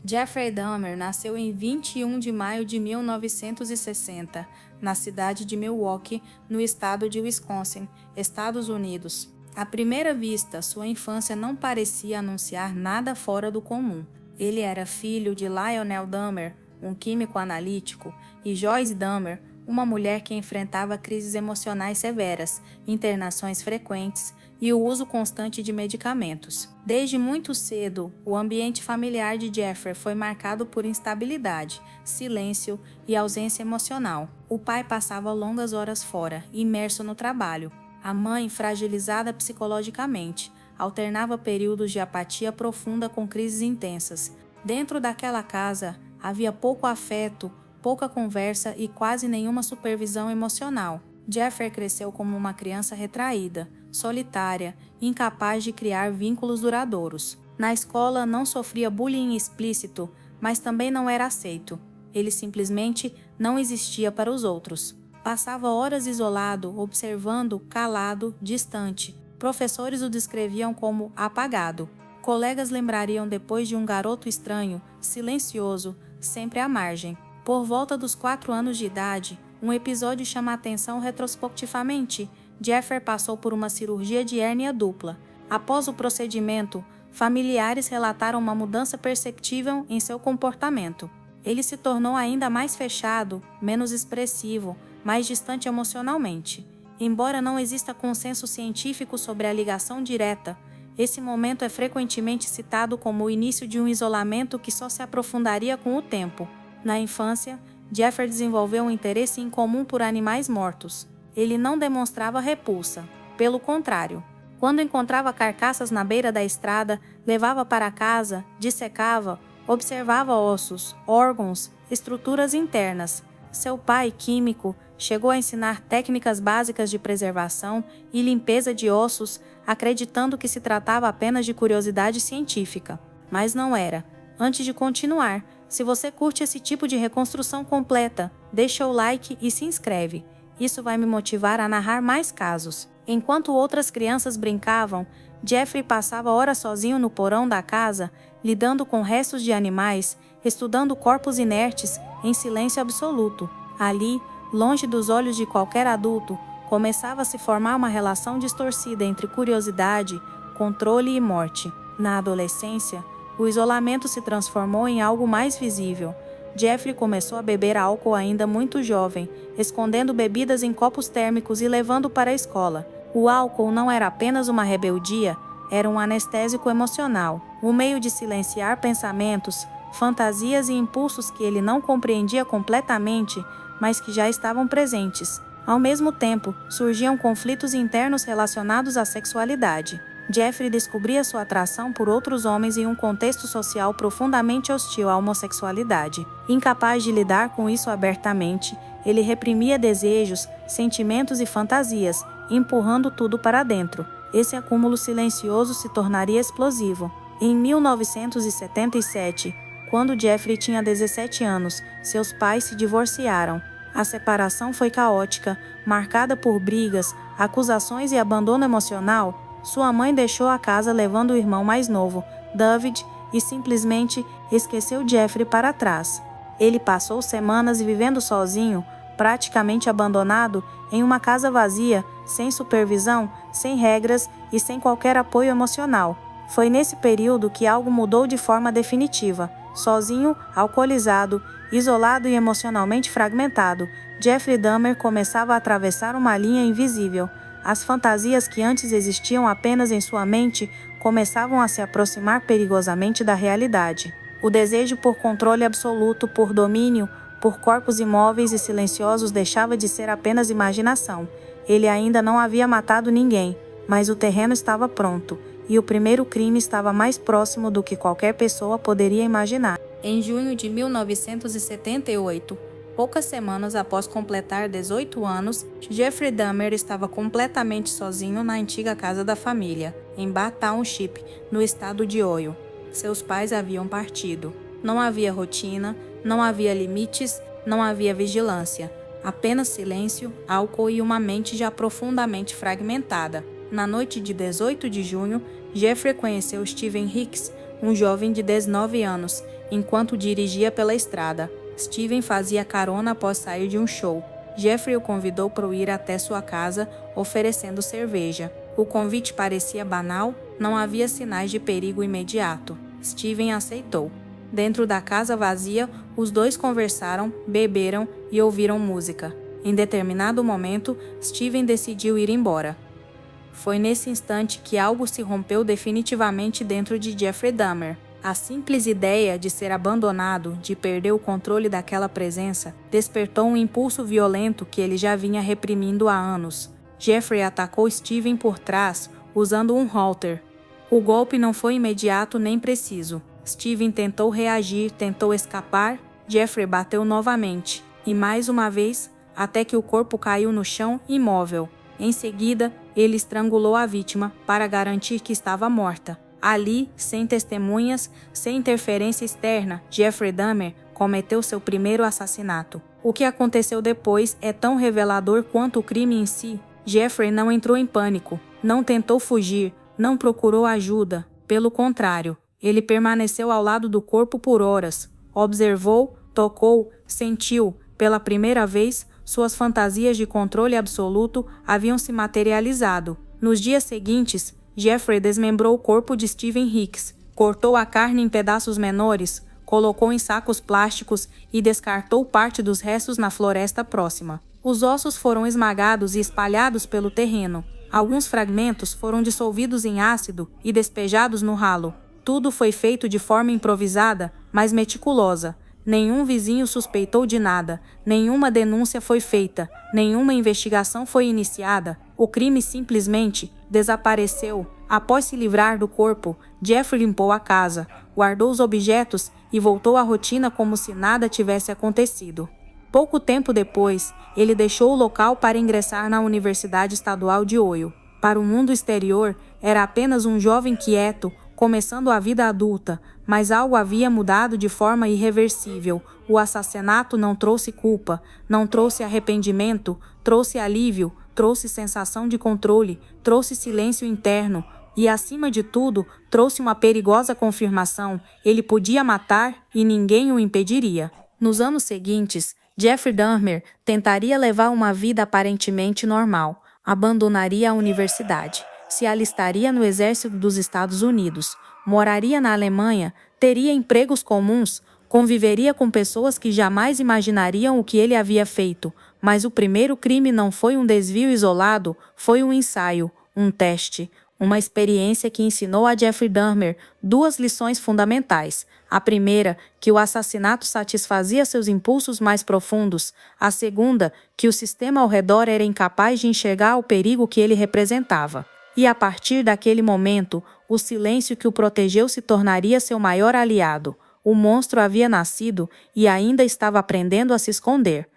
Jeffrey Dahmer nasceu em 21 de maio de 1960, na cidade de Milwaukee, no estado de Wisconsin, Estados Unidos. À primeira vista, sua infância não parecia anunciar nada fora do comum. Ele era filho de Lionel Dahmer, um químico analítico, e Joyce Dahmer, uma mulher que enfrentava crises emocionais severas, internações frequentes e o uso constante de medicamentos. Desde muito cedo, o ambiente familiar de Jeffrey foi marcado por instabilidade, silêncio e ausência emocional. O pai passava longas horas fora, imerso no trabalho. A mãe, fragilizada psicologicamente, alternava períodos de apatia profunda com crises intensas. Dentro daquela casa, havia pouco afeto, pouca conversa e quase nenhuma supervisão emocional. Jeffrey cresceu como uma criança retraída, solitária, incapaz de criar vínculos duradouros. Na escola não sofria bullying explícito, mas também não era aceito. Ele simplesmente não existia para os outros. Passava horas isolado, observando, calado, distante. Professores o descreviam como apagado. Colegas lembrariam depois de um garoto estranho, silencioso, sempre à margem. Por volta dos 4 anos de idade, um episódio chama a atenção retrospectivamente. Jeffrey passou por uma cirurgia de hérnia dupla. Após o procedimento, familiares relataram uma mudança perceptível em seu comportamento. Ele se tornou ainda mais fechado, menos expressivo, mais distante emocionalmente. Embora não exista consenso científico sobre a ligação direta, esse momento é frequentemente citado como o início de um isolamento que só se aprofundaria com o tempo. Na infância, Jeffrey desenvolveu um interesse incomum por animais mortos. Ele não demonstrava repulsa. Pelo contrário, quando encontrava carcaças na beira da estrada, levava para casa, dissecava, observava ossos, órgãos, estruturas internas. Seu pai, químico, chegou a ensinar técnicas básicas de preservação e limpeza de ossos, acreditando que se tratava apenas de curiosidade científica. Mas não era. Antes de continuar, se você curte esse tipo de reconstrução completa, deixa o like e se inscreve. Isso vai me motivar a narrar mais casos. Enquanto outras crianças brincavam, Jeffrey passava horas sozinho no porão da casa, lidando com restos de animais, estudando corpos inertes, em silêncio absoluto. Ali, longe dos olhos de qualquer adulto, começava a se formar uma relação distorcida entre curiosidade, controle e morte. Na adolescência, o isolamento se transformou em algo mais visível. Jeffrey começou a beber álcool ainda muito jovem, escondendo bebidas em copos térmicos e levando para a escola. O álcool não era apenas uma rebeldia, era um anestésico emocional, um meio de silenciar pensamentos, fantasias e impulsos que ele não compreendia completamente, mas que já estavam presentes. Ao mesmo tempo, surgiam conflitos internos relacionados à sexualidade. Jeffrey descobria sua atração por outros homens em um contexto social profundamente hostil à homossexualidade. Incapaz de lidar com isso abertamente, ele reprimia desejos, sentimentos e fantasias, empurrando tudo para dentro. Esse acúmulo silencioso se tornaria explosivo. Em 1977, quando Jeffrey tinha 17 anos, seus pais se divorciaram. A separação foi caótica, marcada por brigas, acusações e abandono emocional. Sua mãe deixou a casa levando o irmão mais novo, David, e simplesmente esqueceu Jeffrey para trás. Ele passou semanas vivendo sozinho, praticamente abandonado, em uma casa vazia, sem supervisão, sem regras e sem qualquer apoio emocional. Foi nesse período que algo mudou de forma definitiva. Sozinho, alcoolizado, isolado e emocionalmente fragmentado, Jeffrey Dahmer começava a atravessar uma linha invisível. As fantasias que antes existiam apenas em sua mente começavam a se aproximar perigosamente da realidade. O desejo por controle absoluto, por domínio, por corpos imóveis e silenciosos deixava de ser apenas imaginação. Ele ainda não havia matado ninguém, mas o terreno estava pronto, e o primeiro crime estava mais próximo do que qualquer pessoa poderia imaginar. Em junho de 1978, poucas semanas após completar 18 anos, Jeffrey Dahmer estava completamente sozinho na antiga casa da família, em Bath Township, no estado de Ohio. Seus pais haviam partido. Não havia rotina, não havia limites, não havia vigilância. Apenas silêncio, álcool e uma mente já profundamente fragmentada. Na noite de 18 de junho, Jeffrey conheceu Steven Hicks, um jovem de 19 anos, enquanto dirigia pela estrada. Steven fazia carona após sair de um show. Jeffrey o convidou para ir até sua casa, oferecendo cerveja. O convite parecia banal, não havia sinais de perigo imediato. Steven aceitou. Dentro da casa vazia, os dois conversaram, beberam e ouviram música. Em determinado momento, Steven decidiu ir embora. Foi nesse instante que algo se rompeu definitivamente dentro de Jeffrey Dahmer. A simples ideia de ser abandonado, de perder o controle daquela presença, despertou um impulso violento que ele já vinha reprimindo há anos. Jeffrey atacou Steven por trás, usando um halter. O golpe não foi imediato nem preciso. Steven tentou reagir, tentou escapar, Jeffrey bateu novamente, e mais uma vez, até que o corpo caiu no chão imóvel. Em seguida, ele estrangulou a vítima para garantir que estava morta. Ali, sem testemunhas, sem interferência externa, Jeffrey Dahmer cometeu seu primeiro assassinato. O que aconteceu depois é tão revelador quanto o crime em si. Jeffrey não entrou em pânico, não tentou fugir, não procurou ajuda. Pelo contrário, ele permaneceu ao lado do corpo por horas. Observou, tocou, sentiu. Pela primeira vez, suas fantasias de controle absoluto haviam se materializado. Nos dias seguintes, Jeffrey desmembrou o corpo de Steven Hicks, cortou a carne em pedaços menores, colocou em sacos plásticos e descartou parte dos restos na floresta próxima. Os ossos foram esmagados e espalhados pelo terreno. Alguns fragmentos foram dissolvidos em ácido e despejados no ralo. Tudo foi feito de forma improvisada, mas meticulosa. Nenhum vizinho suspeitou de nada, nenhuma denúncia foi feita, nenhuma investigação foi iniciada. O crime simplesmente desapareceu. Após se livrar do corpo, Jeffrey limpou a casa, guardou os objetos e voltou à rotina como se nada tivesse acontecido. Pouco tempo depois, ele deixou o local para ingressar na Universidade Estadual de Ohio. Para o mundo exterior, era apenas um jovem quieto, começando a vida adulta, mas algo havia mudado de forma irreversível. O assassinato não trouxe culpa, não trouxe arrependimento, trouxe alívio, trouxe sensação de controle, trouxe silêncio interno e, acima de tudo, trouxe uma perigosa confirmação: ele podia matar e ninguém o impediria. Nos anos seguintes, Jeffrey Dahmer tentaria levar uma vida aparentemente normal, abandonaria a universidade, se alistaria no exército dos Estados Unidos, moraria na Alemanha, teria empregos comuns, conviveria com pessoas que jamais imaginariam o que ele havia feito. Mas o primeiro crime não foi um desvio isolado, foi um ensaio, um teste, uma experiência que ensinou a Jeffrey Dahmer duas lições fundamentais. A primeira, que o assassinato satisfazia seus impulsos mais profundos. A segunda, que o sistema ao redor era incapaz de enxergar o perigo que ele representava. E a partir daquele momento, o silêncio que o protegeu se tornaria seu maior aliado. O monstro havia nascido e ainda estava aprendendo a se esconder.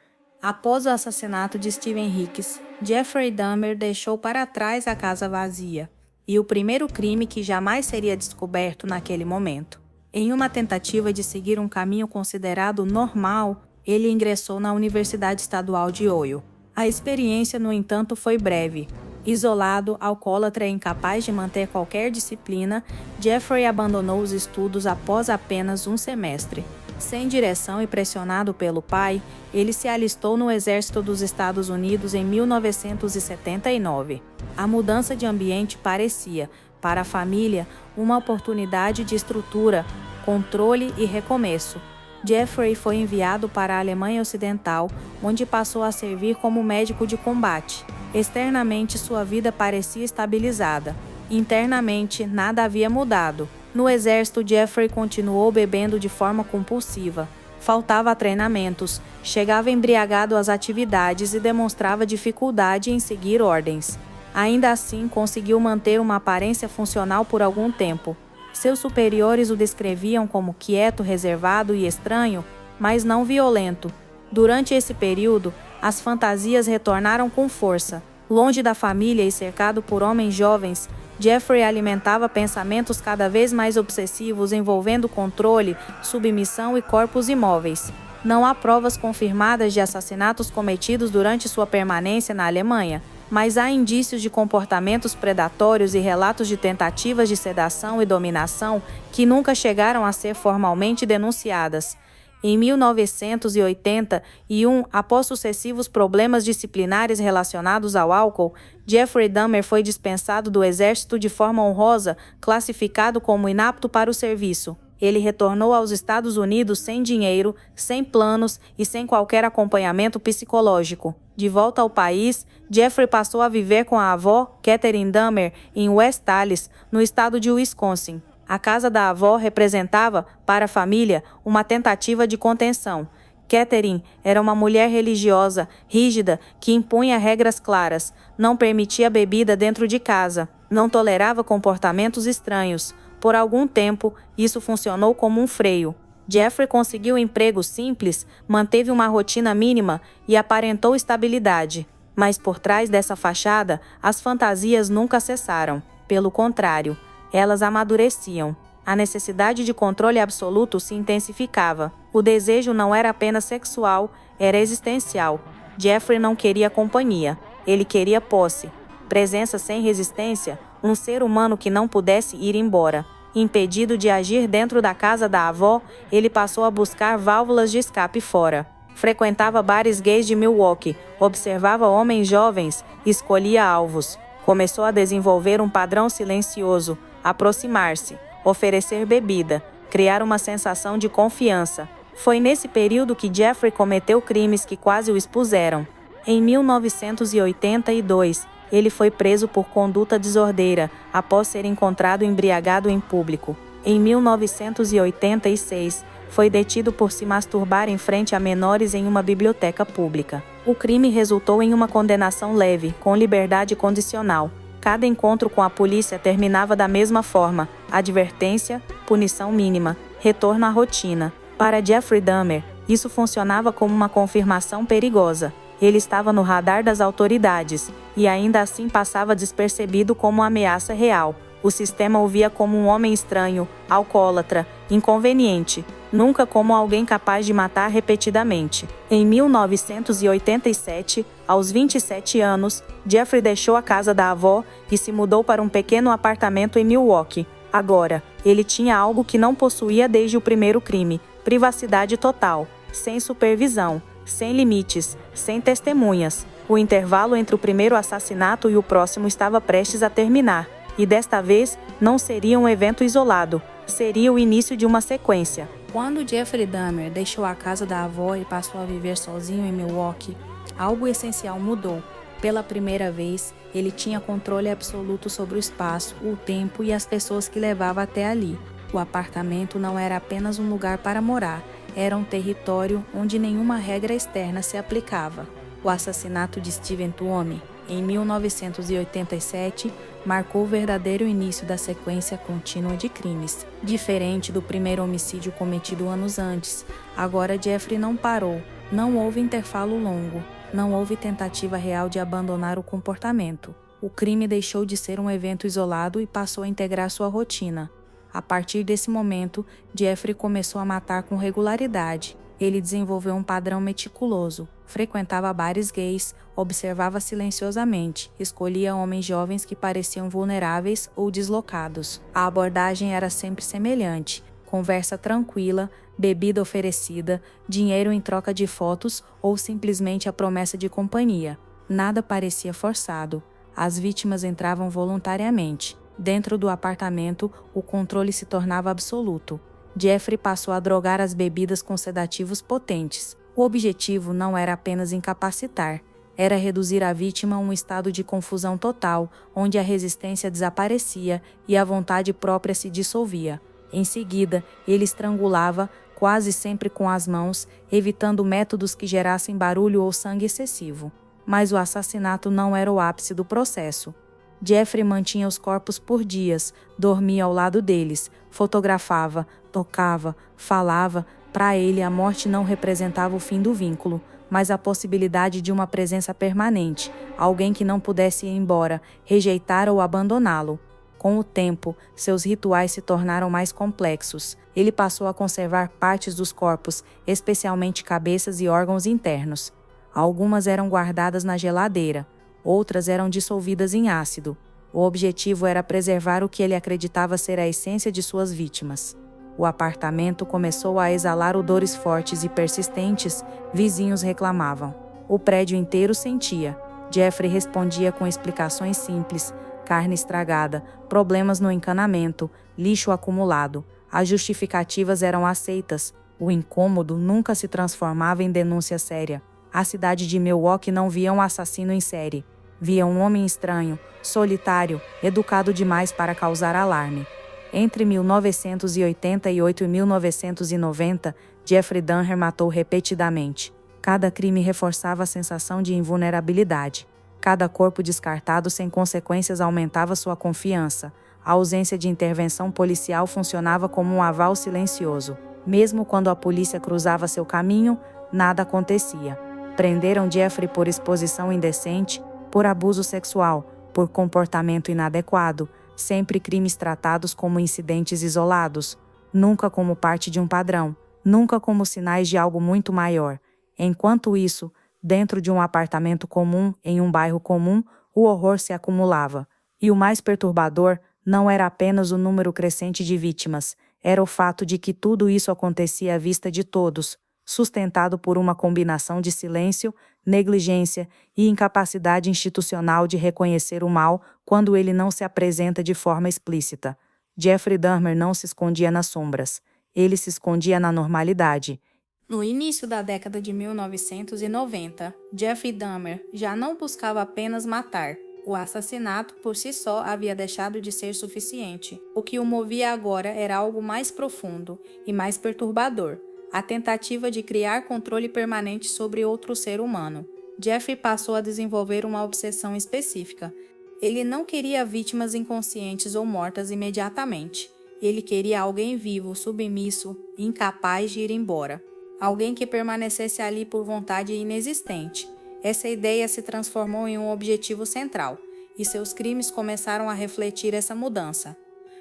Após o assassinato de Steven Hicks, Jeffrey Dahmer deixou para trás a casa vazia e o primeiro crime que jamais seria descoberto naquele momento. Em uma tentativa de seguir um caminho considerado normal, ele ingressou na Universidade Estadual de Ohio. A experiência, no entanto, foi breve. Isolado, alcoólatra e incapaz de manter qualquer disciplina, Jeffrey abandonou os estudos após apenas um semestre. Sem direção e pressionado pelo pai, ele se alistou no Exército dos Estados Unidos em 1979. A mudança de ambiente parecia, para a família, uma oportunidade de estrutura, controle e recomeço. Jeffrey foi enviado para a Alemanha Ocidental, onde passou a servir como médico de combate. Externamente, sua vida parecia estabilizada. Internamente, nada havia mudado. No exército, Jeffrey continuou bebendo de forma compulsiva. Faltava treinamentos, chegava embriagado às atividades e demonstrava dificuldade em seguir ordens. Ainda assim, conseguiu manter uma aparência funcional por algum tempo. Seus superiores o descreviam como quieto, reservado e estranho, mas não violento. Durante esse período, as fantasias retornaram com força. Longe da família e cercado por homens jovens, Jeffrey alimentava pensamentos cada vez mais obsessivos envolvendo controle, submissão e corpos imóveis. Não há provas confirmadas de assassinatos cometidos durante sua permanência na Alemanha, mas há indícios de comportamentos predatórios e relatos de tentativas de sedação e dominação que nunca chegaram a ser formalmente denunciadas. Em 1981, após sucessivos problemas disciplinares relacionados ao álcool, Jeffrey Dahmer foi dispensado do exército de forma honrosa, classificado como inapto para o serviço. Ele retornou aos Estados Unidos sem dinheiro, sem planos e sem qualquer acompanhamento psicológico. De volta ao país, Jeffrey passou a viver com a avó, Catherine Dahmer, em West Allis, no estado de Wisconsin. A casa da avó representava, para a família, uma tentativa de contenção. Catherine era uma mulher religiosa, rígida, que impunha regras claras, não permitia bebida dentro de casa, não tolerava comportamentos estranhos. Por algum tempo, isso funcionou como um freio. Jeffrey conseguiu um emprego simples, manteve uma rotina mínima e aparentou estabilidade. Mas por trás dessa fachada, as fantasias nunca cessaram. Pelo contrário, elas amadureciam. A necessidade de controle absoluto se intensificava. O desejo não era apenas sexual, era existencial. Jeffrey não queria companhia. Ele queria posse. Presença sem resistência, um ser humano que não pudesse ir embora. Impedido de agir dentro da casa da avó, ele passou a buscar válvulas de escape fora. Frequentava bares gays de Milwaukee, observava homens jovens, escolhia alvos. Começou a desenvolver um padrão silencioso, aproximar-se, oferecer bebida, criar uma sensação de confiança. Foi nesse período que Jeffrey cometeu crimes que quase o expuseram. Em 1982, ele foi preso por conduta desordeira, após ser encontrado embriagado em público. Em 1986, foi detido por se masturbar em frente a menores em uma biblioteca pública. O crime resultou em uma condenação leve, com liberdade condicional. Cada encontro com a polícia terminava da mesma forma: advertência, punição mínima, retorno à rotina. Para Jeffrey Dahmer, isso funcionava como uma confirmação perigosa. Ele estava no radar das autoridades, e ainda assim passava despercebido como uma ameaça real. O sistema o via como um homem estranho, alcoólatra, inconveniente, nunca como alguém capaz de matar repetidamente. Em 1987, aos 27 anos, Jeffrey deixou a casa da avó e se mudou para um pequeno apartamento em Milwaukee. Agora, ele tinha algo que não possuía desde o primeiro crime: privacidade total, sem supervisão, sem limites, sem testemunhas. O intervalo entre o primeiro assassinato e o próximo estava prestes a terminar, e desta vez não seria um evento isolado, seria o início de uma sequência. Quando Jeffrey Dahmer deixou a casa da avó e passou a viver sozinho em Milwaukee, algo essencial mudou. Pela primeira vez, ele tinha controle absoluto sobre o espaço, o tempo e as pessoas que levava até ali. O apartamento não era apenas um lugar para morar, era um território onde nenhuma regra externa se aplicava. O assassinato de Steven Tuomi, em 1987, marcou o verdadeiro início da sequência contínua de crimes. Diferente do primeiro homicídio cometido anos antes, agora Jeffrey não parou, não houve intervalo longo, não houve tentativa real de abandonar o comportamento. O crime deixou de ser um evento isolado e passou a integrar sua rotina. A partir desse momento, Jeffrey começou a matar com regularidade. Ele desenvolveu um padrão meticuloso, frequentava bares gays, observava silenciosamente, escolhia homens jovens que pareciam vulneráveis ou deslocados. A abordagem era sempre semelhante: conversa tranquila, bebida oferecida, dinheiro em troca de fotos ou simplesmente a promessa de companhia. Nada parecia forçado. As vítimas entravam voluntariamente. Dentro do apartamento, o controle se tornava absoluto. Jeffrey passou a drogar as bebidas com sedativos potentes. O objetivo não era apenas incapacitar, era reduzir a vítima a um estado de confusão total, onde a resistência desaparecia e a vontade própria se dissolvia. Em seguida, ele estrangulava, quase sempre com as mãos, evitando métodos que gerassem barulho ou sangue excessivo. Mas o assassinato não era o ápice do processo. Jeffrey mantinha os corpos por dias, dormia ao lado deles, fotografava, tocava, falava. Para ele, a morte não representava o fim do vínculo, mas a possibilidade de uma presença permanente, alguém que não pudesse ir embora, rejeitar ou abandoná-lo. Com o tempo, seus rituais se tornaram mais complexos. Ele passou a conservar partes dos corpos, especialmente cabeças e órgãos internos. Algumas eram guardadas na geladeira. outras eram dissolvidas em ácido. O objetivo era preservar o que ele acreditava ser a essência de suas vítimas. O apartamento começou a exalar odores fortes e persistentes, vizinhos reclamavam. O prédio inteiro sentia. Jeffrey respondia com explicações simples: carne estragada, problemas no encanamento, lixo acumulado. As justificativas eram aceitas. O incômodo nunca se transformava em denúncia séria. A cidade de Milwaukee não via um assassino em série. Via um homem estranho, solitário, educado demais para causar alarme. Entre 1988 e 1990, Jeffrey Dahmer matou repetidamente. Cada crime reforçava a sensação de invulnerabilidade. Cada corpo descartado sem consequências aumentava sua confiança. A ausência de intervenção policial funcionava como um aval silencioso. Mesmo quando a polícia cruzava seu caminho, nada acontecia. Prenderam Jeffrey por exposição indecente, por abuso sexual, por comportamento inadequado, sempre crimes tratados como incidentes isolados, nunca como parte de um padrão, nunca como sinais de algo muito maior. Enquanto isso, dentro de um apartamento comum, em um bairro comum, o horror se acumulava. E o mais perturbador não era apenas o número crescente de vítimas, era o fato de que tudo isso acontecia à vista de todos, sustentado por uma combinação de silêncio, negligência e incapacidade institucional de reconhecer o mal quando ele não se apresenta de forma explícita. Jeffrey Dahmer não se escondia nas sombras, ele se escondia na normalidade. No início da década de 1990, Jeffrey Dahmer já não buscava apenas matar. O assassinato por si só havia deixado de ser suficiente. O que o movia agora era algo mais profundo e mais perturbador: a tentativa de criar controle permanente sobre outro ser humano. Jeffrey passou a desenvolver uma obsessão específica. Ele não queria vítimas inconscientes ou mortas imediatamente. Ele queria alguém vivo, submisso, incapaz de ir embora. Alguém que permanecesse ali por vontade inexistente. Essa ideia se transformou em um objetivo central, e seus crimes começaram a refletir essa mudança.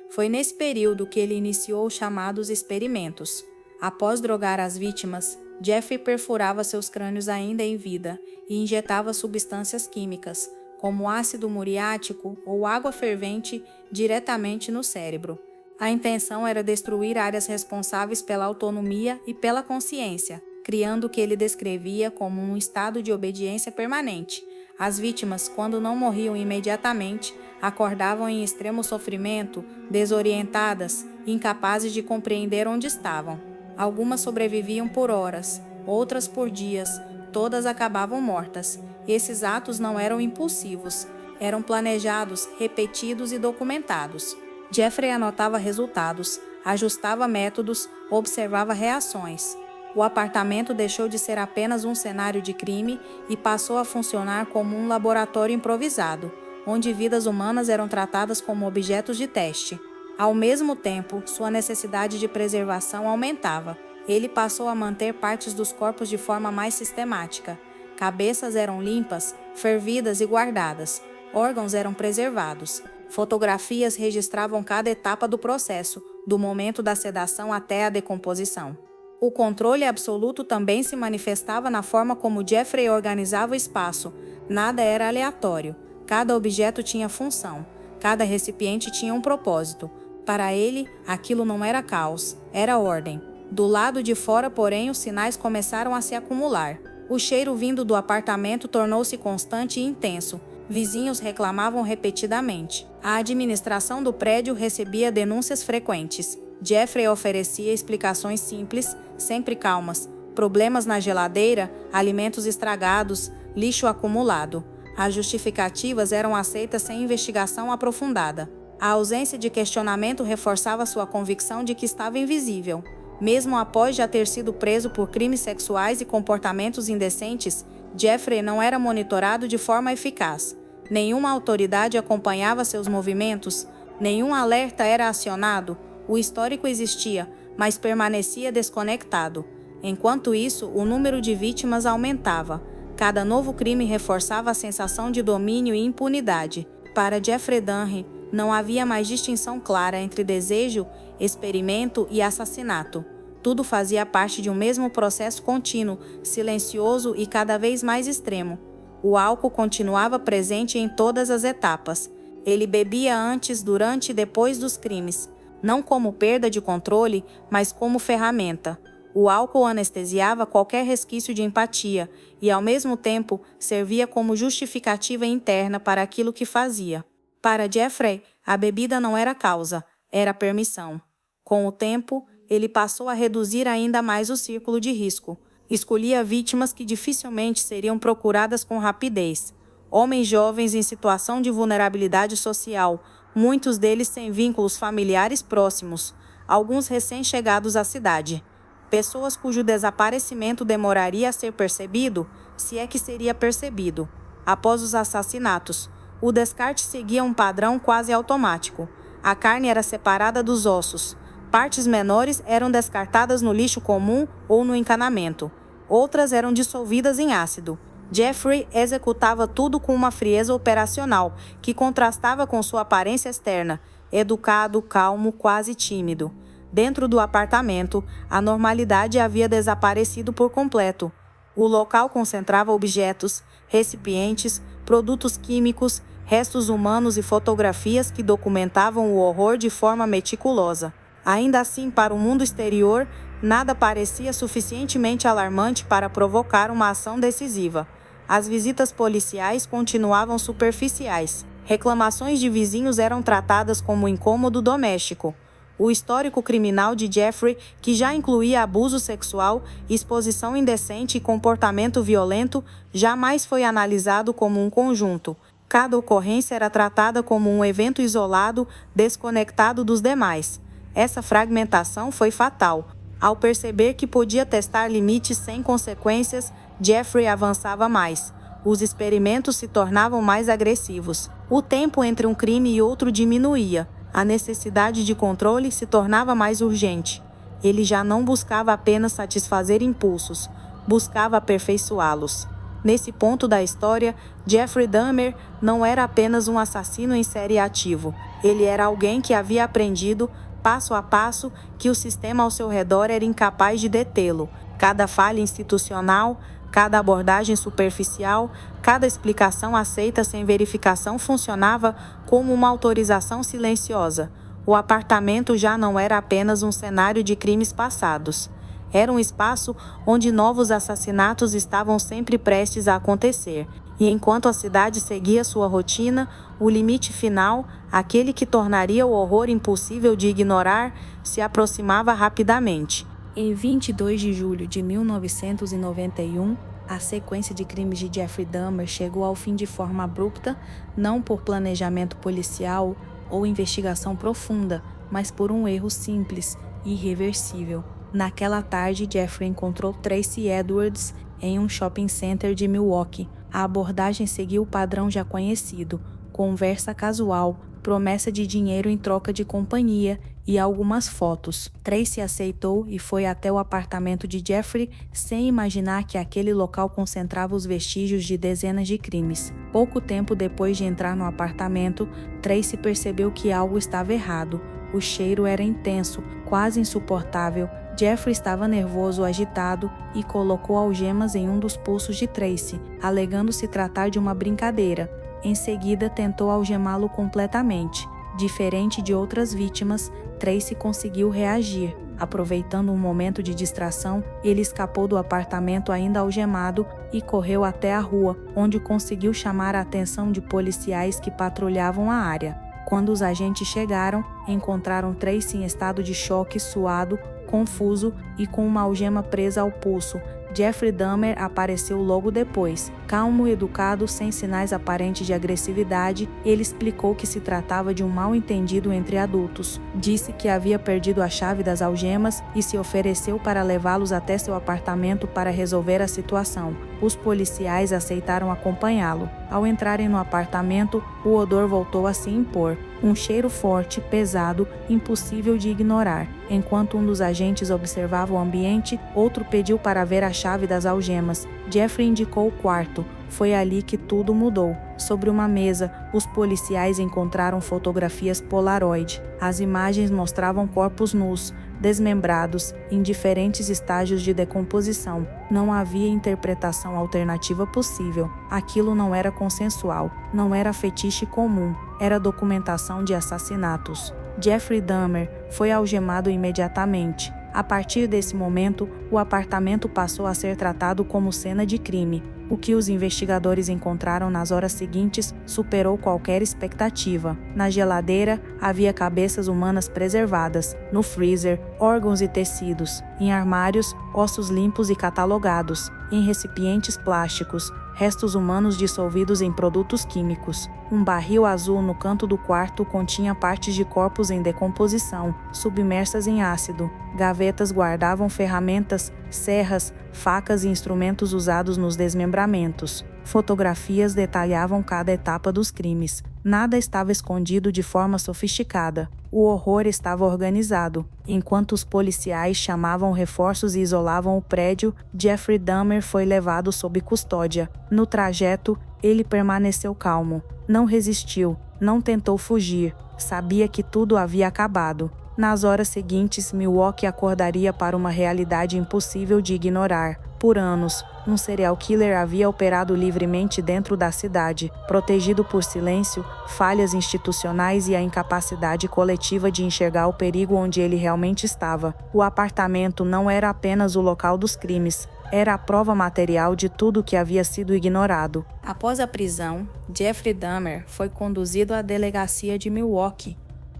Foi nesse período que ele iniciou os chamados experimentos. Após drogar as vítimas, Jeffrey perfurava seus crânios ainda em vida e injetava substâncias químicas, como ácido muriático ou água fervente, diretamente no cérebro. A intenção era destruir áreas responsáveis pela autonomia e pela consciência, criando o que ele descrevia como um estado de obediência permanente. As vítimas, quando não morriam imediatamente, acordavam em extremo sofrimento, desorientadas, incapazes de compreender onde estavam. Algumas sobreviviam por horas, outras por dias, todas acabavam mortas. Esses atos não eram impulsivos, eram planejados, repetidos e documentados. Jeffrey anotava resultados, ajustava métodos, observava reações. O apartamento deixou de ser apenas um cenário de crime e passou a funcionar como um laboratório improvisado, onde vidas humanas eram tratadas como objetos de teste. Ao mesmo tempo, sua necessidade de preservação aumentava. Ele passou a manter partes dos corpos de forma mais sistemática. Cabeças eram limpas, fervidas e guardadas. Órgãos eram preservados. Fotografias registravam cada etapa do processo, do momento da sedação até a decomposição. O controle absoluto também se manifestava na forma como Jeffrey organizava o espaço. Nada era aleatório. Cada objeto tinha função. Cada recipiente tinha um propósito. Para ele, aquilo não era caos, era ordem. Do lado de fora, porém, os sinais começaram a se acumular. O cheiro vindo do apartamento tornou-se constante e intenso. Vizinhos reclamavam repetidamente. A administração do prédio recebia denúncias frequentes. Jeffrey oferecia explicações simples, sempre calmas. Problemas na geladeira, alimentos estragados, lixo acumulado. As justificativas eram aceitas sem investigação aprofundada. A ausência de questionamento reforçava sua convicção de que estava invisível. Mesmo após já ter sido preso por crimes sexuais e comportamentos indecentes, Jeffrey não era monitorado de forma eficaz. Nenhuma autoridade acompanhava seus movimentos, nenhum alerta era acionado. O histórico existia, mas permanecia desconectado. Enquanto isso, o número de vítimas aumentava. Cada novo crime reforçava a sensação de domínio e impunidade. Para Jeffrey Dahmer, não havia mais distinção clara entre desejo, experimento e assassinato. Tudo fazia parte de um mesmo processo contínuo, silencioso e cada vez mais extremo. O álcool continuava presente em todas as etapas. Ele bebia antes, durante e depois dos crimes, não como perda de controle, mas como ferramenta. O álcool anestesiava qualquer resquício de empatia e, ao mesmo tempo, servia como justificativa interna para aquilo que fazia. Para Jeffrey, a bebida não era causa, era permissão. Com o tempo, ele passou a reduzir ainda mais o círculo de risco. Escolhia vítimas que dificilmente seriam procuradas com rapidez. Homens jovens em situação de vulnerabilidade social, muitos deles sem vínculos familiares próximos, alguns recém-chegados à cidade. Pessoas cujo desaparecimento demoraria a ser percebido, se é que seria percebido. Após os assassinatos, o descarte seguia um padrão quase automático. A carne era separada dos ossos. Partes menores eram descartadas no lixo comum ou no encanamento. Outras eram dissolvidas em ácido. Jeffrey executava tudo com uma frieza operacional que contrastava com sua aparência externa, educado, calmo, quase tímido. Dentro do apartamento, a normalidade havia desaparecido por completo. O local concentrava objetos, recipientes, produtos químicos, restos humanos e fotografias que documentavam o horror de forma meticulosa. Ainda assim, para o mundo exterior, nada parecia suficientemente alarmante para provocar uma ação decisiva. As visitas policiais continuavam superficiais. Reclamações de vizinhos eram tratadas como incômodo doméstico. O histórico criminal de Jeffrey, que já incluía abuso sexual, exposição indecente e comportamento violento, jamais foi analisado como um conjunto. Cada ocorrência era tratada como um evento isolado, desconectado dos demais. Essa fragmentação foi fatal. Ao perceber que podia testar limites sem consequências, Jeffrey avançava mais. Os experimentos se tornavam mais agressivos. O tempo entre um crime e outro diminuía. A necessidade de controle se tornava mais urgente. Ele já não buscava apenas satisfazer impulsos, buscava aperfeiçoá-los. Nesse ponto da história, Jeffrey Dahmer não era apenas um assassino em série ativo. Ele era alguém que havia aprendido, passo a passo, que o sistema ao seu redor era incapaz de detê-lo. Cada falha institucional, cada abordagem superficial, cada explicação aceita sem verificação funcionava como uma autorização silenciosa. O apartamento já não era apenas um cenário de crimes passados. Era um espaço onde novos assassinatos estavam sempre prestes a acontecer. E enquanto a cidade seguia sua rotina, o limite final, aquele que tornaria o horror impossível de ignorar, se aproximava rapidamente. Em 22 de julho de 1991, a sequência de crimes de Jeffrey Dahmer chegou ao fim de forma abrupta, não por planejamento policial ou investigação profunda, mas por um erro simples e irreversível. Naquela tarde, Jeffrey encontrou Tracy Edwards em um shopping center de Milwaukee. A abordagem seguiu o padrão já conhecido: conversa casual, promessa de dinheiro em troca de companhia e algumas fotos. Tracy aceitou e foi até o apartamento de Jeffrey sem imaginar que aquele local concentrava os vestígios de dezenas de crimes. Pouco tempo depois de entrar no apartamento, Tracy percebeu que algo estava errado. O cheiro era intenso, quase insuportável. Jeffrey estava nervoso, agitado e colocou algemas em um dos pulsos de Tracy, alegando se tratar de uma brincadeira. Em seguida, tentou algemá-lo completamente. Diferente de outras vítimas, Tracy conseguiu reagir. Aproveitando um momento de distração, ele escapou do apartamento ainda algemado e correu até a rua, onde conseguiu chamar a atenção de policiais que patrulhavam a área. Quando os agentes chegaram, encontraram Tracy em estado de choque, suado, confuso e com uma algema presa ao pulso. Jeffrey Dahmer apareceu logo depois. Calmo e educado, sem sinais aparentes de agressividade, ele explicou que se tratava de um mal-entendido entre adultos. Disse que havia perdido a chave das algemas e se ofereceu para levá-los até seu apartamento para resolver a situação. Os policiais aceitaram acompanhá-lo. Ao entrarem no apartamento, o odor voltou a se impor. Um cheiro forte, pesado, impossível de ignorar. Enquanto um dos agentes observava o ambiente, outro pediu para ver a chave das algemas. Jeffrey indicou o quarto. Foi ali que tudo mudou. Sobre uma mesa, os policiais encontraram fotografias Polaroid. As imagens mostravam corpos nus, desmembrados, em diferentes estágios de decomposição. Não havia interpretação alternativa possível. Aquilo não era consensual, não era fetiche comum, era documentação de assassinatos. Jeffrey Dahmer foi algemado imediatamente. A partir desse momento, o apartamento passou a ser tratado como cena de crime. O que os investigadores encontraram nas horas seguintes superou qualquer expectativa. Na geladeira, havia cabeças humanas preservadas. No freezer, órgãos e tecidos. Em armários, ossos limpos e catalogados. Em recipientes plásticos, restos humanos dissolvidos em produtos químicos. Um barril azul no canto do quarto continha partes de corpos em decomposição, submersas em ácido. Gavetas guardavam ferramentas, serras, facas e instrumentos usados nos desmembramentos. Fotografias detalhavam cada etapa dos crimes. Nada estava escondido de forma sofisticada. O horror estava organizado. Enquanto os policiais chamavam reforços e isolavam o prédio, Jeffrey Dahmer foi levado sob custódia. No trajeto, ele permaneceu calmo. Não resistiu, não tentou fugir. Sabia que tudo havia acabado. Nas horas seguintes, Milwaukee acordaria para uma realidade impossível de ignorar. Por anos, um serial killer havia operado livremente dentro da cidade, protegido por silêncio, falhas institucionais e a incapacidade coletiva de enxergar o perigo onde ele realmente estava. O apartamento não era apenas o local dos crimes, era a prova material de tudo que havia sido ignorado. Após a prisão, Jeffrey Dahmer foi conduzido à delegacia de Milwaukee.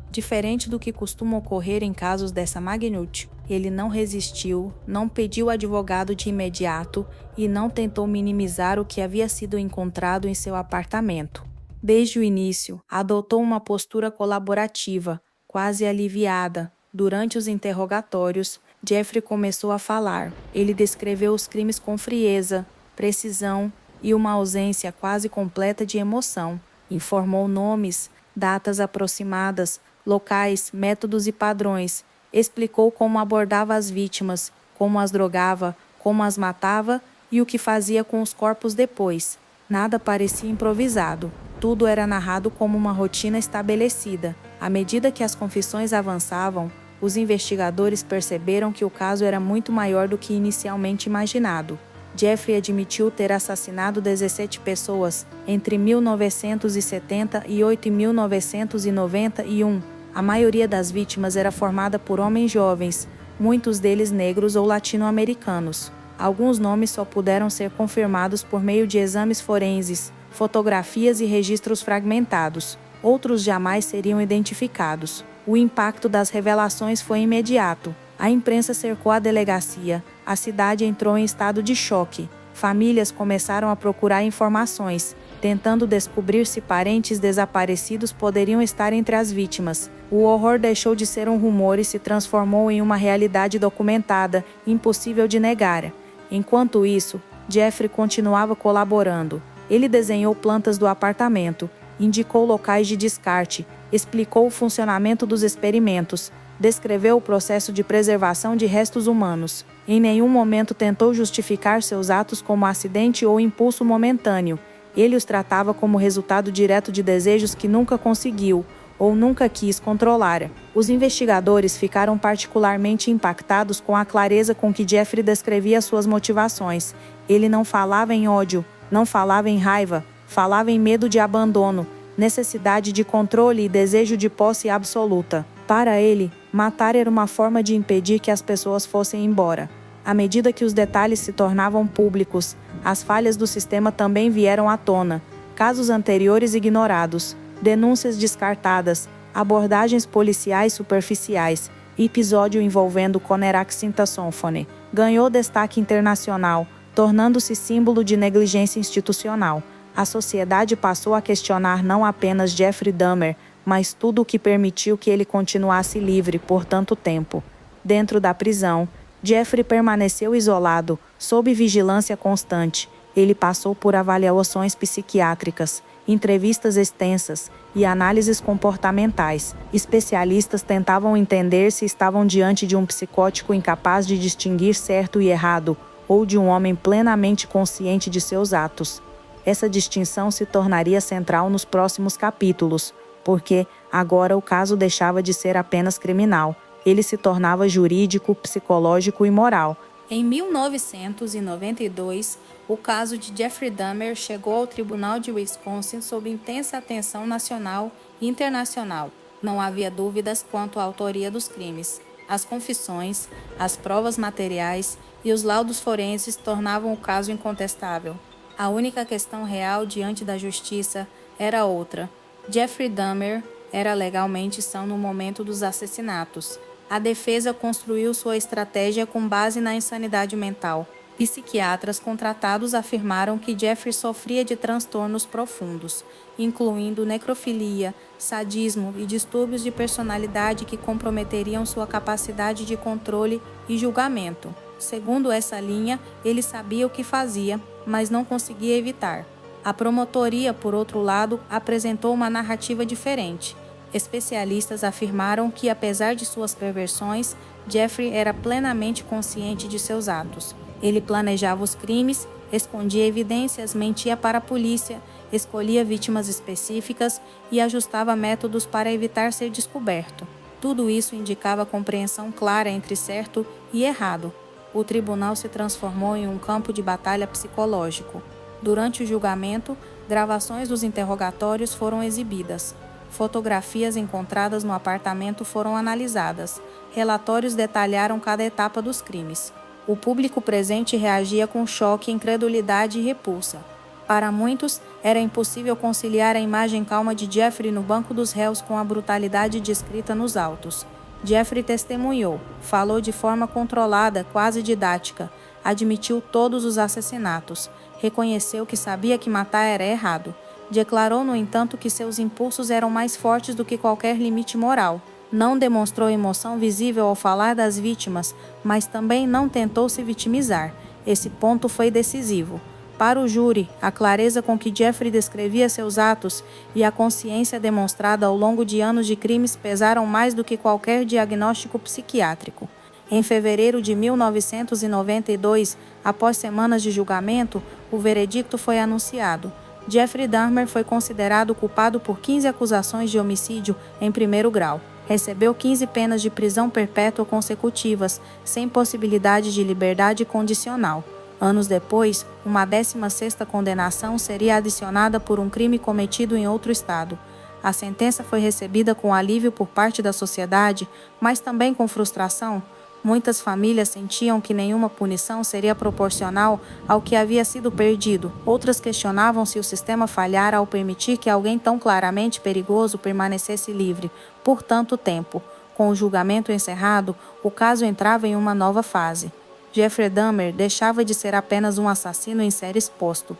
Diferente do que costuma ocorrer em casos dessa magnitude, ele não resistiu, não pediu advogado de imediato e não tentou minimizar o que havia sido encontrado em seu apartamento. Desde o início, adotou uma postura colaborativa, quase aliviada. Durante os interrogatórios, Jeffrey começou a falar. Ele descreveu os crimes com frieza, precisão e uma ausência quase completa de emoção. Informou nomes, datas aproximadas, locais, métodos e padrões. Explicou como abordava as vítimas, como as drogava, como as matava e o que fazia com os corpos depois. Nada parecia improvisado. Tudo era narrado como uma rotina estabelecida. À medida que as confissões avançavam, os investigadores perceberam que o caso era muito maior do que inicialmente imaginado. Jeffrey admitiu ter assassinado 17 pessoas entre 1978 e 1991. A maioria das vítimas era formada por homens jovens, muitos deles negros ou latino-americanos. Alguns nomes só puderam ser confirmados por meio de exames forenses, fotografias e registros fragmentados. Outros jamais seriam identificados. O impacto das revelações foi imediato. A imprensa cercou a delegacia. A cidade entrou em estado de choque. Famílias começaram a procurar informações, tentando descobrir se parentes desaparecidos poderiam estar entre as vítimas. O horror deixou de ser um rumor e se transformou em uma realidade documentada, impossível de negar. Enquanto isso, Jeffrey continuava colaborando. Ele desenhou plantas do apartamento, indicou locais de descarte, explicou o funcionamento dos experimentos, descreveu o processo de preservação de restos humanos. Em nenhum momento tentou justificar seus atos como acidente ou impulso momentâneo. Ele os tratava como resultado direto de desejos que nunca conseguiu ou nunca quis controlar. Os investigadores ficaram particularmente impactados com a clareza com que Jeffrey descrevia suas motivações. Ele não falava em ódio, não falava em raiva, falava em medo de abandono, necessidade de controle e desejo de posse absoluta. Para ele, matar era uma forma de impedir que as pessoas fossem embora. À medida que os detalhes se tornavam públicos, as falhas do sistema também vieram à tona. Casos anteriores ignorados, denúncias descartadas, abordagens policiais superficiais, episódio envolvendo Conerac Synthasymphony. Ganhou destaque internacional, tornando-se símbolo de negligência institucional. A sociedade passou a questionar não apenas Jeffrey Dahmer, mas tudo o que permitiu que ele continuasse livre por tanto tempo. Dentro da prisão, Jeffrey permaneceu isolado, sob vigilância constante. Ele passou por avaliações psiquiátricas, entrevistas extensas e análises comportamentais. Especialistas tentavam entender se estavam diante de um psicótico incapaz de distinguir certo e errado, ou de um homem plenamente consciente de seus atos. Essa distinção se tornaria central nos próximos capítulos, porque agora o caso deixava de ser apenas criminal. ele se tornava jurídico, psicológico e moral. Em 1992, o caso de Jeffrey Dahmer chegou ao Tribunal de Wisconsin sob intensa atenção nacional e internacional. Não havia dúvidas quanto à autoria dos crimes. As confissões, as provas materiais e os laudos forenses tornavam o caso incontestável. A única questão real diante da justiça era outra. Jeffrey Dahmer era legalmente são no momento dos assassinatos. A defesa construiu sua estratégia com base na insanidade mental. Psiquiatras contratados afirmaram que Jeffrey sofria de transtornos profundos, incluindo necrofilia, sadismo e distúrbios de personalidade que comprometeriam sua capacidade de controle e julgamento. Segundo essa linha, ele sabia o que fazia, mas não conseguia evitar. A promotoria, por outro lado, apresentou uma narrativa diferente. Especialistas afirmaram que, apesar de suas perversões, Jeffrey era plenamente consciente de seus atos. Ele planejava os crimes, escondia evidências, mentia para a polícia, escolhia vítimas específicas e ajustava métodos para evitar ser descoberto. Tudo isso indicava compreensão clara entre certo e errado. O tribunal se transformou em um campo de batalha psicológico. Durante o julgamento, gravações dos interrogatórios foram exibidas. Fotografias encontradas no apartamento foram analisadas. Relatórios detalharam cada etapa dos crimes. O público presente reagia com choque, incredulidade e repulsa. Para muitos, era impossível conciliar a imagem calma de Jeffrey no banco dos réus com a brutalidade descrita nos autos. Jeffrey testemunhou, falou de forma controlada, quase didática, admitiu todos os assassinatos, reconheceu que sabia que matar era errado. Declarou, no entanto, que seus impulsos eram mais fortes do que qualquer limite moral. Não demonstrou emoção visível ao falar das vítimas, mas também não tentou se vitimizar. Esse ponto foi decisivo. Para o júri, a clareza com que Jeffrey descrevia seus atos e a consciência demonstrada ao longo de anos de crimes pesaram mais do que qualquer diagnóstico psiquiátrico. Em fevereiro de 1992, após semanas de julgamento, o veredicto foi anunciado. Jeffrey Dahmer foi considerado culpado por 15 acusações de homicídio em primeiro grau. Recebeu 15 penas de prisão perpétua consecutivas, sem possibilidade de liberdade condicional. Anos depois, uma 16ª condenação seria adicionada por um crime cometido em outro estado. A sentença foi recebida com alívio por parte da sociedade, mas também com frustração. Muitas famílias sentiam que nenhuma punição seria proporcional ao que havia sido perdido. Outras questionavam se o sistema falhara ao permitir que alguém tão claramente perigoso permanecesse livre por tanto tempo. Com o julgamento encerrado, o caso entrava em uma nova fase. Jeffrey Dahmer deixava de ser apenas um assassino em série exposto.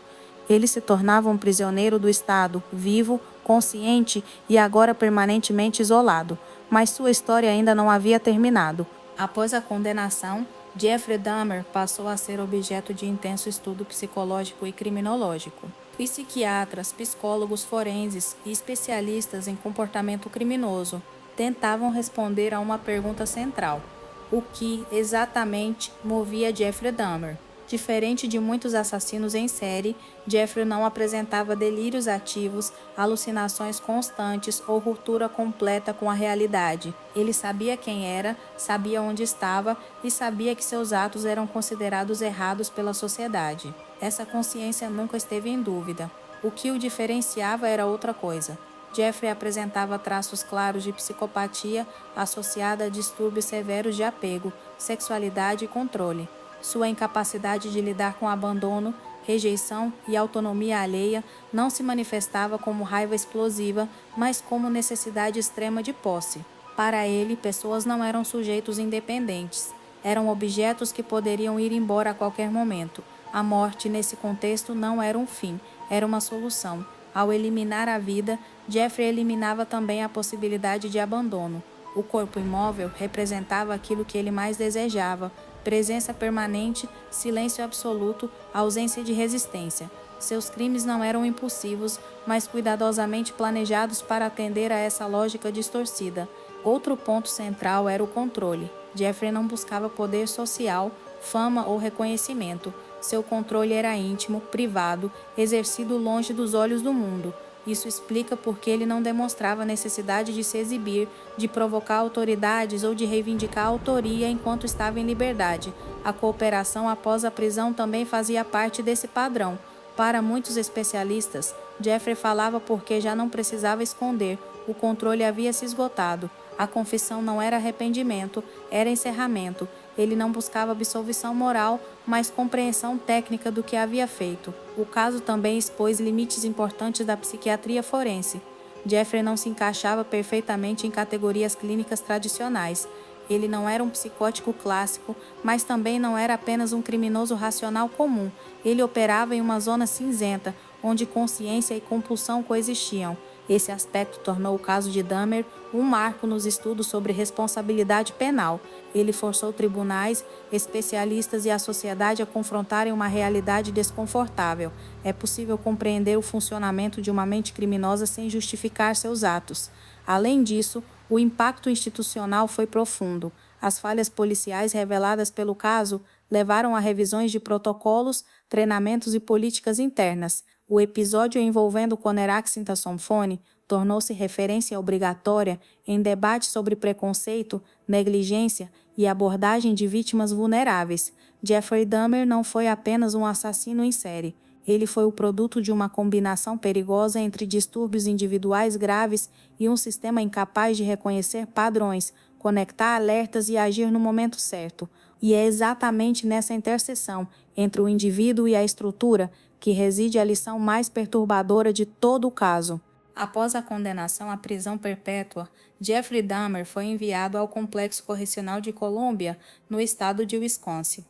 Ele se tornava um prisioneiro do Estado, vivo, consciente e agora permanentemente isolado. Mas sua história ainda não havia terminado. Após a condenação, Jeffrey Dahmer passou a ser objeto de intenso estudo psicológico e criminológico. Psiquiatras, psicólogos forenses e especialistas em comportamento criminoso tentavam responder a uma pergunta central: o que exatamente movia Jeffrey Dahmer? Diferente de muitos assassinos em série, Jeffrey não apresentava delírios ativos, alucinações constantes ou ruptura completa com a realidade. Ele sabia quem era, sabia onde estava e sabia que seus atos eram considerados errados pela sociedade. Essa consciência nunca esteve em dúvida. O que o diferenciava era outra coisa. Jeffrey apresentava traços claros de psicopatia associada a distúrbios severos de apego, sexualidade e controle. Sua incapacidade de lidar com abandono, rejeição e autonomia alheia não se manifestava como raiva explosiva, mas como necessidade extrema de posse. Para ele, pessoas não eram sujeitos independentes. Eram objetos que poderiam ir embora a qualquer momento. A morte, nesse contexto, não era um fim, era uma solução. Ao eliminar a vida, Jeffrey eliminava também a possibilidade de abandono. O corpo imóvel representava aquilo que ele mais desejava: presença permanente, silêncio absoluto, ausência de resistência. Seus crimes não eram impulsivos, mas cuidadosamente planejados para atender a essa lógica distorcida. Outro ponto central era o controle. Jeffrey não buscava poder social, fama ou reconhecimento. Seu controle era íntimo, privado, exercido longe dos olhos do mundo. Isso explica porque ele não demonstrava necessidade de se exibir, de provocar autoridades ou de reivindicar a autoria enquanto estava em liberdade. A cooperação após a prisão também fazia parte desse padrão. Para muitos especialistas, Jeffrey falava porque já não precisava esconder, o controle havia se esgotado. A confissão não era arrependimento, era encerramento. Ele não buscava absolvição moral, mas compreensão técnica do que havia feito. O caso também expôs limites importantes da psiquiatria forense. Jeffrey não se encaixava perfeitamente em categorias clínicas tradicionais. Ele não era um psicótico clássico, mas também não era apenas um criminoso racional comum. Ele operava em uma zona cinzenta, onde consciência e compulsão coexistiam. Esse aspecto tornou o caso de Dahmer um marco nos estudos sobre responsabilidade penal. Ele forçou tribunais, especialistas e a sociedade a confrontarem uma realidade desconfortável. É possível compreender o funcionamento de uma mente criminosa sem justificar seus atos. Além disso, o impacto institucional foi profundo. As falhas policiais reveladas pelo caso levaram a revisões de protocolos, treinamentos e políticas internas. O episódio envolvendo Conerac Sintasomphone tornou-se referência obrigatória em debates sobre preconceito, negligência e abordagem de vítimas vulneráveis. Jeffrey Dahmer não foi apenas um assassino em série. Ele foi o produto de uma combinação perigosa entre distúrbios individuais graves e um sistema incapaz de reconhecer padrões, conectar alertas e agir no momento certo. E é exatamente nessa interseção entre o indivíduo e a estrutura que reside a lição mais perturbadora de todo o caso. Após a condenação à prisão perpétua, Jeffrey Dahmer foi enviado ao Complexo Correcional de Columbia, no estado de Wisconsin.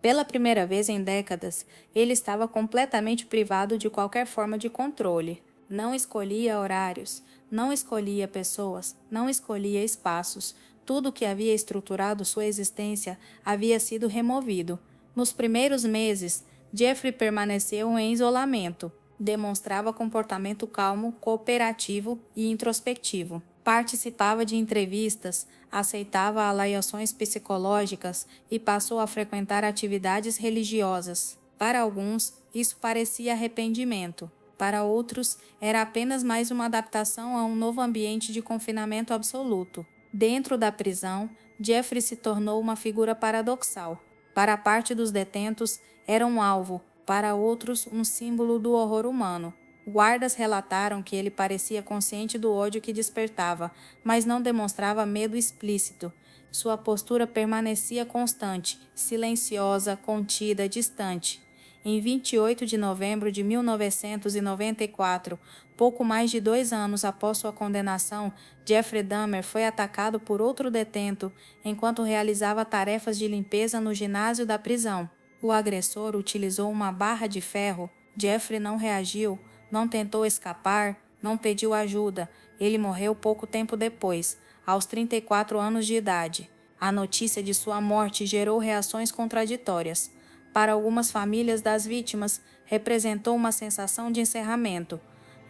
Pela primeira vez em décadas, ele estava completamente privado de qualquer forma de controle. Não escolhia horários, não escolhia pessoas, não escolhia espaços. Tudo que havia estruturado sua existência havia sido removido. Nos primeiros meses, Jeffrey permaneceu em isolamento. Demonstrava comportamento calmo, cooperativo e introspectivo. Participava de entrevistas, aceitava avaliações psicológicas e passou a frequentar atividades religiosas. Para alguns, isso parecia arrependimento. Para outros, era apenas mais uma adaptação a um novo ambiente de confinamento absoluto. Dentro da prisão, Jeffrey se tornou uma figura paradoxal. Para parte dos detentos, era um alvo, para outros, um símbolo do horror humano. Guardas relataram que ele parecia consciente do ódio que despertava, mas não demonstrava medo explícito. Sua postura permanecia constante, silenciosa, contida, distante. Em 28 de novembro de 1994, pouco mais de 2 anos após sua condenação, Jeffrey Dahmer foi atacado por outro detento enquanto realizava tarefas de limpeza no ginásio da prisão. O agressor utilizou uma barra de ferro. Jeffrey não reagiu, não tentou escapar, não pediu ajuda. Ele morreu pouco tempo depois, aos 34 anos de idade. A notícia de sua morte gerou reações contraditórias. Para algumas famílias das vítimas, representou uma sensação de encerramento.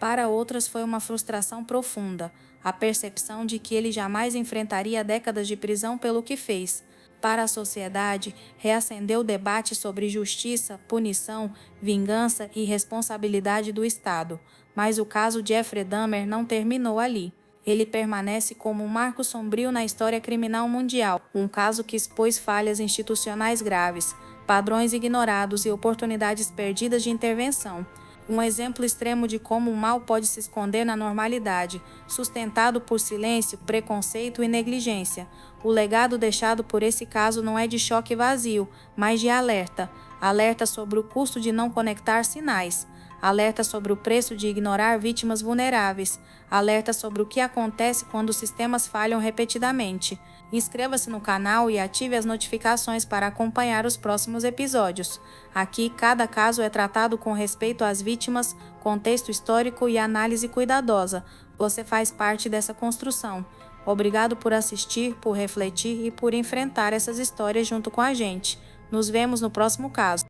Para outras, foi uma frustração profunda, a percepção de que ele jamais enfrentaria décadas de prisão pelo que fez. Para a sociedade, reacendeu o debate sobre justiça, punição, vingança e responsabilidade do Estado. Mas o caso Jeffrey Dahmer não terminou ali. Ele permanece como um marco sombrio na história criminal mundial, um caso que expôs falhas institucionais graves, padrões ignorados e oportunidades perdidas de intervenção. Um exemplo extremo de como o mal pode se esconder na normalidade, sustentado por silêncio, preconceito e negligência. O legado deixado por esse caso não é de choque vazio, mas de alerta. Alerta sobre o custo de não conectar sinais. Alerta sobre o preço de ignorar vítimas vulneráveis. Alerta sobre o que acontece quando os sistemas falham repetidamente. Inscreva-se no canal e ative as notificações para acompanhar os próximos episódios. Aqui, cada caso é tratado com respeito às vítimas, contexto histórico e análise cuidadosa. Você faz parte dessa construção. Obrigado por assistir, por refletir e por enfrentar essas histórias junto com a gente. Nos vemos no próximo caso.